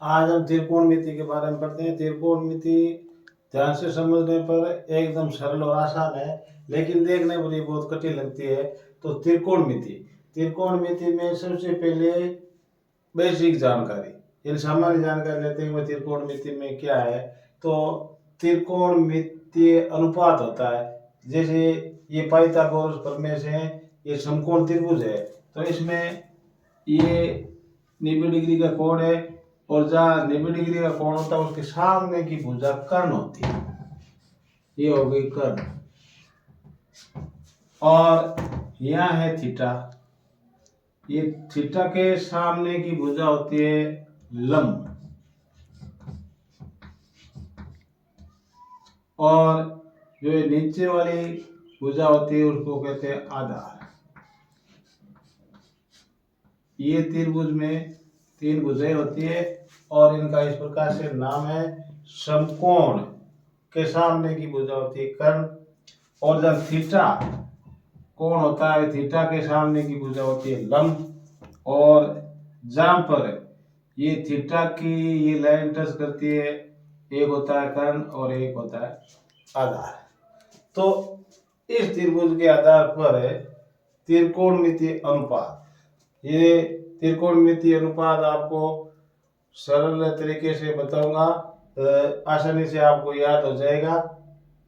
आज हम त्रिकोणमिति के बारे में पढ़ते हैं। त्रिकोणमिति ध्यान से समझने पर एकदम सरल और आसान है, लेकिन देखने पर ये बहुत कठिन लगती है। तो त्रिकोणमिति में सबसे पहले बेसिक जानकारी, इन सामान्य जानकारी लेते हुए त्रिकोणमिति में क्या है। तो त्रिकोणमितीय अनुपात होता है। जैसे ये पाइथागोरस प्रमेय से ये समकोण त्रिभुज है, तो इसमें ये 90 डिग्री का कोण है और जहाँ 90 डिग्री का कोण होता है उसके सामने की भुजा कर्ण होती है, ये हो गई कर्ण। और यहाँ है थीटा, ये थीटा के सामने की भुजा होती है लंब। और जो ये नीचे वाली भुजा होती है उसको कहते हैं आधार। ये त्रिभुज में 3 भुजाएं होती है और इनका इस प्रकार से नाम है। समकोण के सामने की भुजा होती है कर्ण, और जब थीटा कोण होता है थीटा के सामने की भुजा होती है लंब। और जहां पर ये थीटा की ये लाइन टच करती है, एक होता है कर्ण और एक होता है आधार। तो इस त्रिभुज के आधार पर है त्रिकोणमितीय अनुपात। ये त्रिकोणमितीय अनुपात आपको सरल तरीके से बताऊंगा, आसानी से आपको याद हो जाएगा।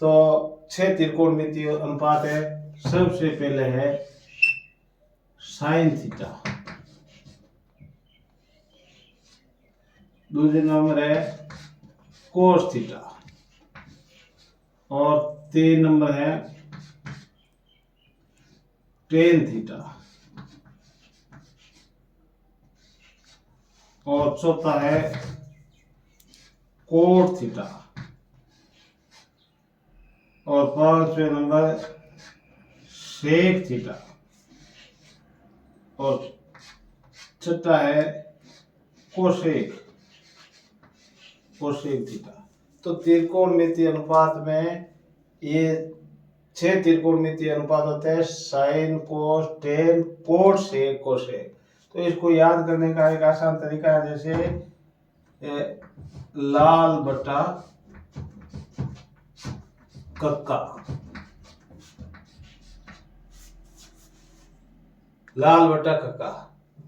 तो 6 त्रिकोणमितीय अनुपात है। सबसे पहले है साइन थीटा, दूसरे नंबर है कोस थीटा, और 3 नंबर है टेन थीटा, और चौथा है कोट थीटा, और 5वें नंबर सेक थीटा, और छठा है कोसेक थीटा। तो त्रिकोणमितीय अनुपात में ये 6 त्रिकोणमितीय अनुपात होते हैं: sign, cos, tan, cot, sec, cosec. तो इसको याद करने का एक आसान तरीका है, जैसे लाल बटा कक्का। लाल बटा कक्का,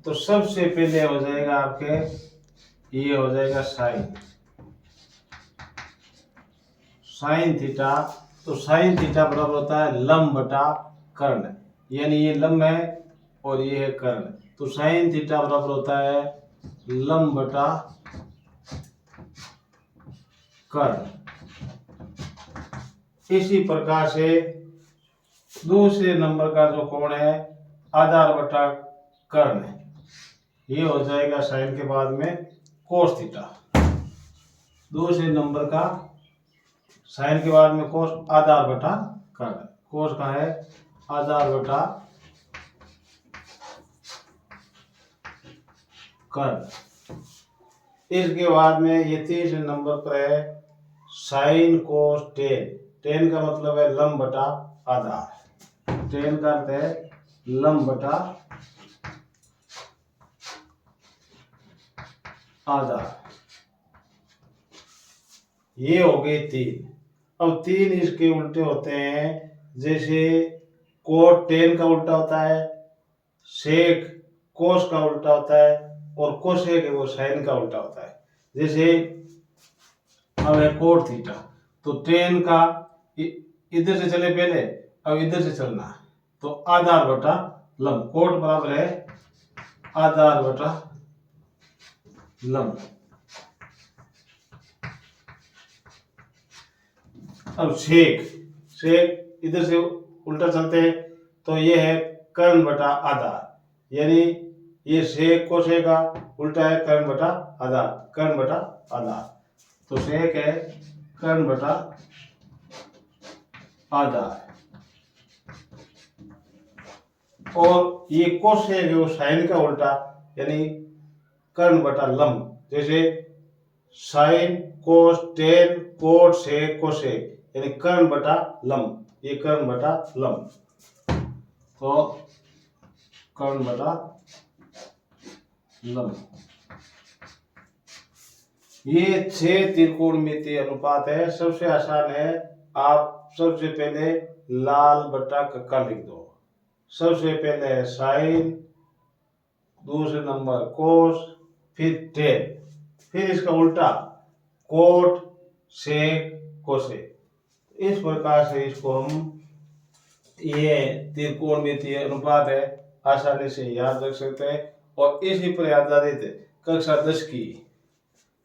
तो सबसे पहले हो जाएगा आपके, ये हो जाएगा साइन थीटा। तो साइन थीटा बराबर होता है लंब बटा कर्ण, यानी ये लंब है और ये है कर्ण। तो साइन थीटा बराबर होता है लंब बटा कर्ण। इसी प्रकार से दूसरे नंबर का जो कोण है आधार बटा कर्ण, ये हो जाएगा साइन के बाद में कोस थीटा। दूसरे नंबर का साइन के बाद में कोस, आधार बटा कर्ण। कोस का है आधार बटा कर्ण। इसके बाद में ये तीसरे नंबर पर है साइन कोस टेन। टेन का मतलब है लंब बटा आधार। टेन का अर्थ है लंब बटा आधार। ये हो गए 3। अब 3 इसके उल्टे होते हैं। जैसे कोट टेन का उल्टा होता है, सेक कोस का उल्टा होता है, और कोसेक है वो साइन का उल्टा होता है। जैसे अब है कोट थीटा, तो टेन का इधर से चले पहले, अब इधर से चलना है, तो आधार बटा लंब। कोट बराबर है आधार बटा लंब। अब सेक इधर से उल्टा चलते हैं, तो ये है कर्ण बटा आधार, यानी ये सेक को सेक का उल्टा है कर्ण बटा आधार, कर्ण बटा आधार। तो सेक है कर्ण बटा आधार, और ये कोसेक है वो साइन का उल्टा, यानी कर्ण बटा लंब। जैसे sine cos tan cot sec cosec, यानी कर्ण बटा लंब, ये कर्ण बटा लंब। तो कर्ण बटा लंब। ये 6 त्रिकोणमितीय अनुपात है। सबसे आसान है, आप सबसे पहले लाल बटा कक्का लिख दो। सबसे पहले है साइन, दूसरे नंबर कोस, फिर टेन, फिर इसका उल्टा कोट, सेक, कोसेक। इस प्रकार से इसको हम, ये त्रिकोणमितीय अनुपात है, आसानी से याद रख सकते हैं। और इसी पर आधारित कक्षा 10 की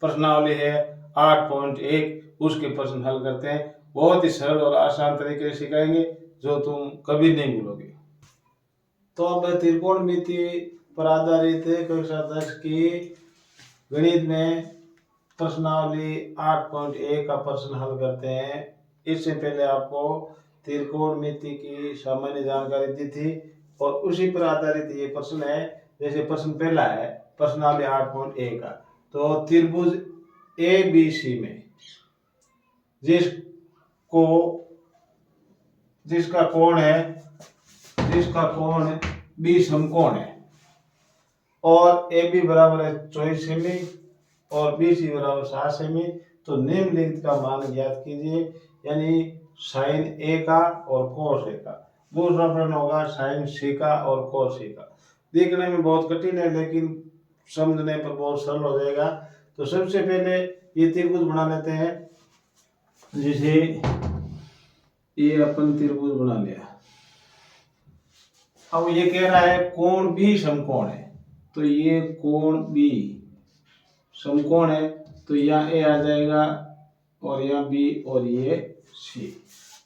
प्रश्नावली है 8.1, उसके प्रश्न हल करते हैं। बहुत ही सरल और आसान तरीके से सिखाएंगे जो तुम कभी नहीं भूलोगे। तो अब त्रिकोणमिति पर आधारित कक्षा 10 की गणित में प्रश्नावली 8.1 का प्रश्न हल करते हैं। इससे पहले आपको त्रिकोणमिति की सामान्य जानकारी दी थी और उसी पर आधारित ये प्रश्न है। जैसे प्रश्न पहला है प्रश्नावली 8.1 का, तो त्रिभुज ABC में जिसका कोण B समकोण है और AB बराबर है 24 सेमी और BC बराबर 7 सेमी, तो निम्नलिखित का मान ज्ञात कीजिए, यानी साइन A का और कोस A का। दूसरा प्रश्न होगा साइन C का और कोस C का। देखने में बहुत कठिन है लेकिन समझने पर बहुत सरल हो जाएगा। तो सबसे पहले ये त्रिभुज बना लेते हैं। जैसे ये अपन त्रिभुज बना लिया। अब ये कह रहा है कोण B समकोण है, तो ये कोण B समकोण है, तो यहाँ A आ जाएगा और यहाँ B और ये C।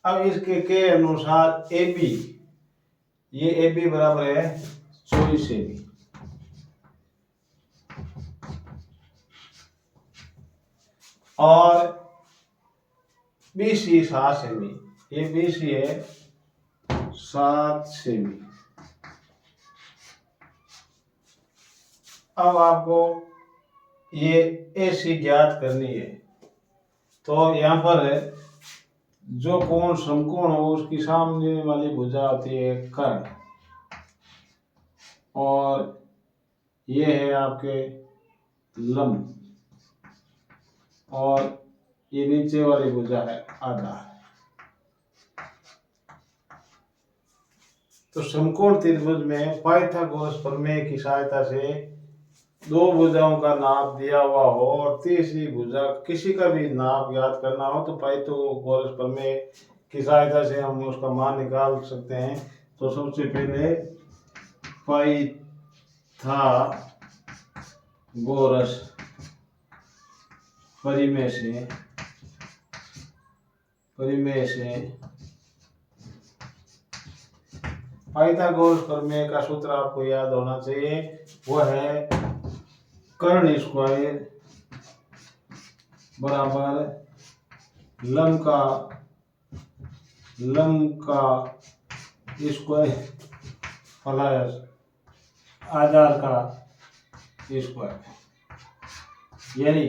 अब इसके के अनुसार AB, ये AB बराबर है 24 सेमी और BC 7 सेमी, ये BC है 7 सेमी। अब आपको ये AC ज्ञात करनी है, तो यहाँ पर जो कोण समकोण हो उसकी सामने वाली भुजा होती है कर्ण, और ये है आपके लंब, और ये नीचे वाली भुजा है आधार। तो समकोण त्रिभुज में पाइथागोरस प्रमेय की सहायता से दो भुजाओं का नाप दिया हुआ हो और तीसरी भुजा किसी का भी नाप ज्ञात करना हो, तो पाइथागोरस प्रमेय की सहायता से हम उसका मान निकाल सकते हैं। तो सबसे पहले पाइथागोरस परिमेय से पाइथागोरस प्रमेय का सूत्र आपको याद होना चाहिए, वह है कर्ण स्क्वायर बराबर लंब का स्क्वायर प्लस आधार का स्क्वायर। यानी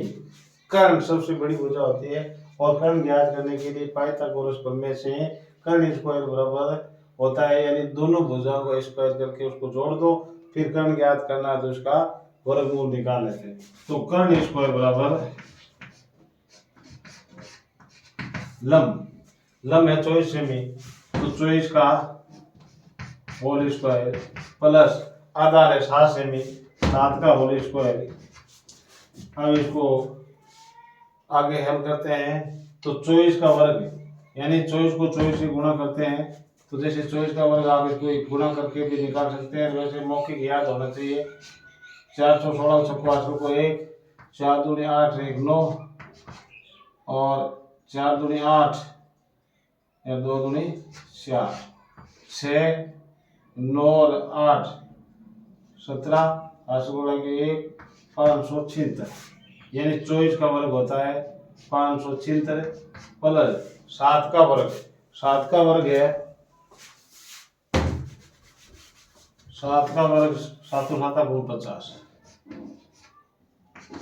कर्ण सबसे बड़ी भुजा होती है और कर्ण ज्ञात करने के लिए पाइथागोरस प्रमेय से कर्ण स्क्वायर बराबर होता है, यानी दोनों भुजाओं को स्क्वायर करके उसको जोड़ दो, फिर कर्ण ज्ञात करना है तो उसका वर्गमूल निकाल लेते हैं। तो कर्ण स्क्वायर बराबर लंब है 24 सेमी, तो 24 का होल स्क्वायर प्लस आधार है 7 सेमी, 7 का होल स्क्वायर। अब इसको आगे हल करते हैं, तो 24 का वर्ग यानी 24 को 24 से गुणा करते हैं, तो जैसे 24 का वर्ग आप इसको गुणा करके भी निकाल सकते हैं। वैसे मौखिक याद होना चाहिए। 416 छक्का 8 को 1, 4 दूनी 8 1 9 और 4 दूनी 8 या 2 दूनी 4, 6 9 और 8 17, 8 गुणा के 1 576, यानी 24 का वर्ग होता है 576 प्लस 7 का वर्ग। 7 का वर्ग है 7 का वर्ग 7 7 गुण 50।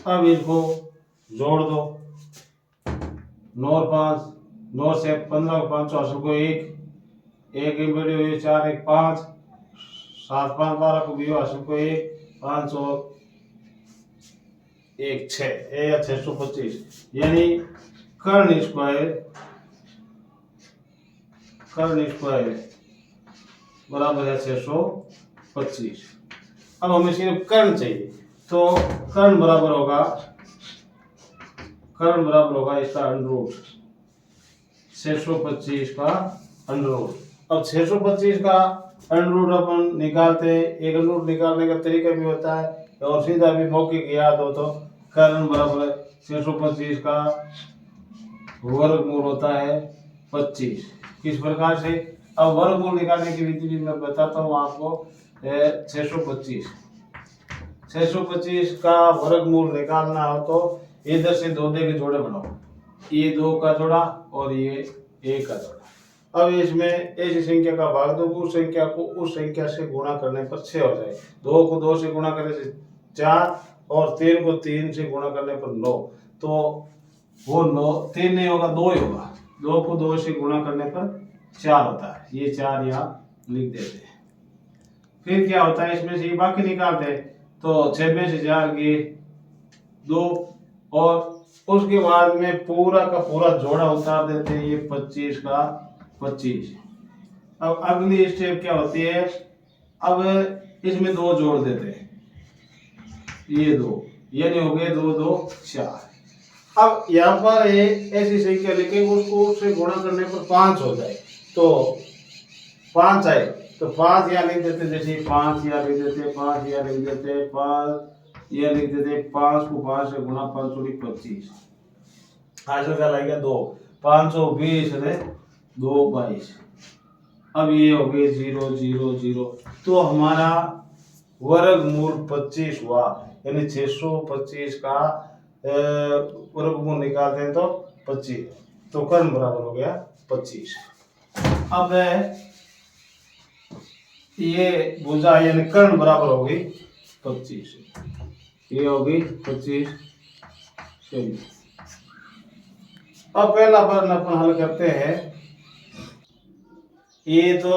अब इसको जोड़ दो, 9 और 5, 9 से 15 और 5 8 को 1 1 बड़ी हुई 4 1 5, 7 5 12 को भी 8 को 1 5 और एक 6 या 625, यानी कर्ण स्क्वायर बराबर है 625। अब हमें सिर्फ कर्ण चाहिए, तो कर्ण बराबर होगा इसका अंडर 625 का अंडर। अब 625 का अंडर अपन निकालते हैं, एक अंडर निकालने का तरीका भी होता है, और सीधा भी मौखिक याद हो तो कर्ण बराबर 625 का वर्गमूल होता है 25। किस प्रकार से? अब वर्गमूल निकालने की विधि भी मैं बताता हूँ आपको। 625 का वर्गमूल निकालना हो तो इधर से 2 के जोड़े बनाओ, ये 2 का जोड़ा और ये 1 का जोड़ा। अब इसमें ऐसी संख्या का भाग दो, उस संख्या को उस संख्या से गुणा करने पर 6 हो जाए। 2 को 2 से गुणा करने से 4 और 3 को 3 से गुणा करने पर 9, तो वो 9 3 नहीं होगा, 2 ही होगा। 2 को 2 से गुणा करने पर 4 होता है, ये 4 यहाँ लिख देते हैं। फिर क्या होता है, इसमें से ये बाकी निकालते हैं, तो 6 में से 4 गए 2, और उसके बाद में पूरा का पूरा जोड़ा उतार देते हैं, ये 25 का 25। अब अगली स्टेप क्या होती है, अब इसमें 2 जोड़ देते हैं, ये 2, यानी हो गए 2 2 4। अब यहाँ पर एक ऐसी संख्या लिखे, उसको उससे गुणा करने पर 5 हो जाए, तो 5 आए तो 5 यहाँ लिख देते, जैसे 5 यहाँ लिख देते, 5 यहाँ लिख देते, 5 यहाँ लिख देते, 5 को 5 से गुणा, 5 चौड़ी 25, आंसर क्या लगेगा 2, 520 है 2 22। अब ये हो गए 0 0 0, तो हमारा वर्गमूल 25 हुआ, यानी 625 का वर्गमूल निकालते हैं तो 25, तो कर्ण बराबर हो गया 25। अब ये भुजा यानी कर्ण बराबर हो गई 25, ये हो गई 25। चलिए अब पहला प्रश्न अपन हल करते हैं। ये तो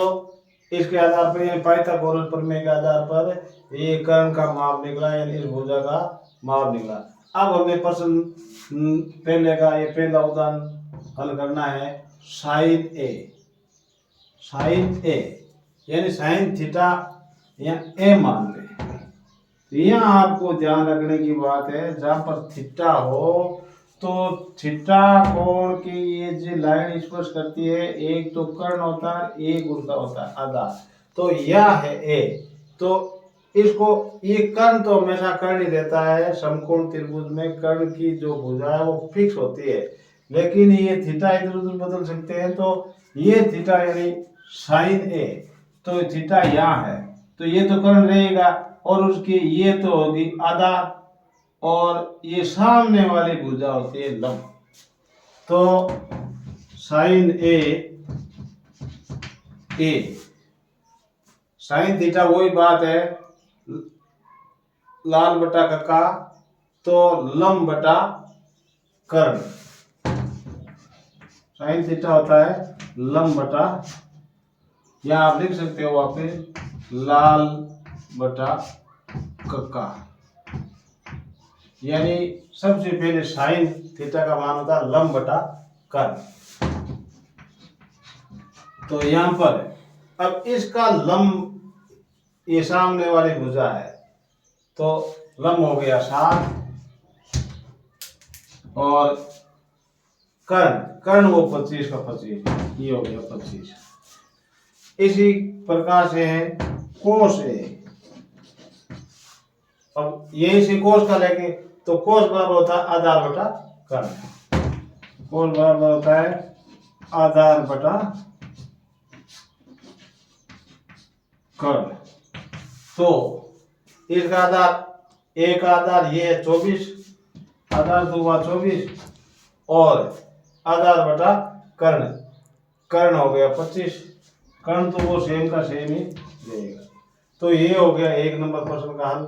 इसके आधार पर, यानी पाइथागोरस प्रमेय के आधार पर ये कर्ण का माप निकला, यानी इस भुजा का माप निकला। अब हमें प्रश्न पहले का, ये पहला उदाहरण हल करना है। साइन ए यानी साइन थीटा या ए मान ले। यहाँ आपको ध्यान रखने की बात है, जहां पर थीटा हो तो थीटा कोण की ये जो लाइन स्पर्श करती है, एक तो कर्ण होता है, एक उसका होता है आधार, तो यह है ए। तो इसको, ये कर्ण तो हमेशा कर्ण ही देता है, समकोण त्रिभुज में कर्ण की जो भुजा है वो फिक्स होती है, लेकिन ये थीटा इधर उधर बदल सकते हैं। तो ये थीटा यानी साइन ए, तो थीटा यहाँ है, तो ये तो कर्ण रहेगा, और उसकी ये तो होगी आधार, और ये सामने वाली भुजा होती है लंब। तो साइन ए साइन थीटा वही बात है, लाल बटा कक्का, तो लंब बटा कर्ण। साइन थीटा होता है लंब बटा, या आप लिख सकते हो वापिस लाल बटा कक्का, यानी सबसे पहले साइन थीटा का मान होता है लंब बटा कर्ण। तो यहां पर अब इसका लंब, ये सामने वाली भुजा है, तो लंब हो गया 7, और कर्ण वो 25 का 25, ये हो गया 25। इसी प्रकार से है कोस ए। अब यही से कोस का लेंगे, तो कोस बराबर होता है आधार बटा कर्ण। कोस बराबर होता है आधार बटा कर्ण। तो इसका आधार, एक आधार ये है 24, आधार 2 हुआ 24, और आधार बटा कर्ण, कर्ण हो गया 25, कर्ण तो वो सेम का सेम ही रहेगा। तो ये हो गया 1 नंबर प्रश्न का हल।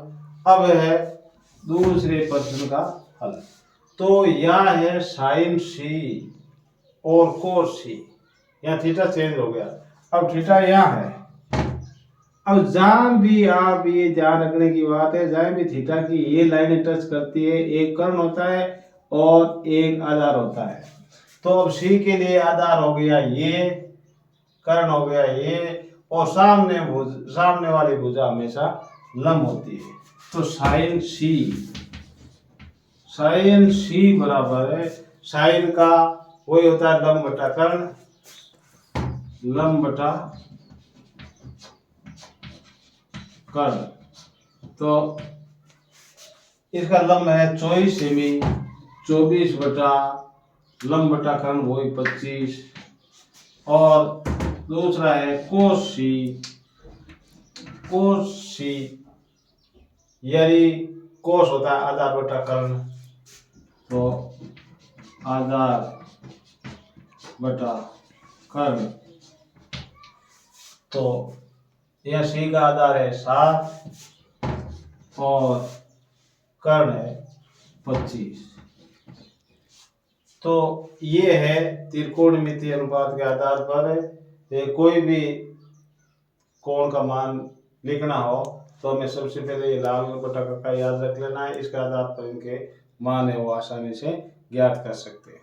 अब है दूसरे प्रश्न का हल। तो यह है साइन सी और कोस सी, यहाँ थीटा चेंज हो गया। अब थीटा यहाँ है, अब जहां भी आप ये ध्यान रखने की बात है, जहां भी थीटा की ये लाइन टच करती है, एक कर्ण होता है और एक आधार होता है। तो अब सी के लिए आधार हो गया ये, कर्ण हो गया ये, और सामने वाली भुजा हमेशा लंब होती है। तो साइन सी बराबर है, साइन का वही होता है लंब बटा कर्ण, लंब बटा कर्ण। तो इसका लंब है 24 सेमी, 24 बटा लंब बटा कर्ण वही 25, और दूसरा है कोस सी यानी कोस होता है आधार बटा कर्ण, तो आधार बटा कर्ण। तो यह सी का आधार है 7 और कर्ण है 25। तो ये है त्रिकोणमितीय अनुपात के आधार पर कोई भी कोण का मान लिखना हो तो हमें सबसे पहले ये लाल बटा का याद रख लेना है। इसके आधार पर इनके मान है वो आसानी से ज्ञात कर सकते हैं।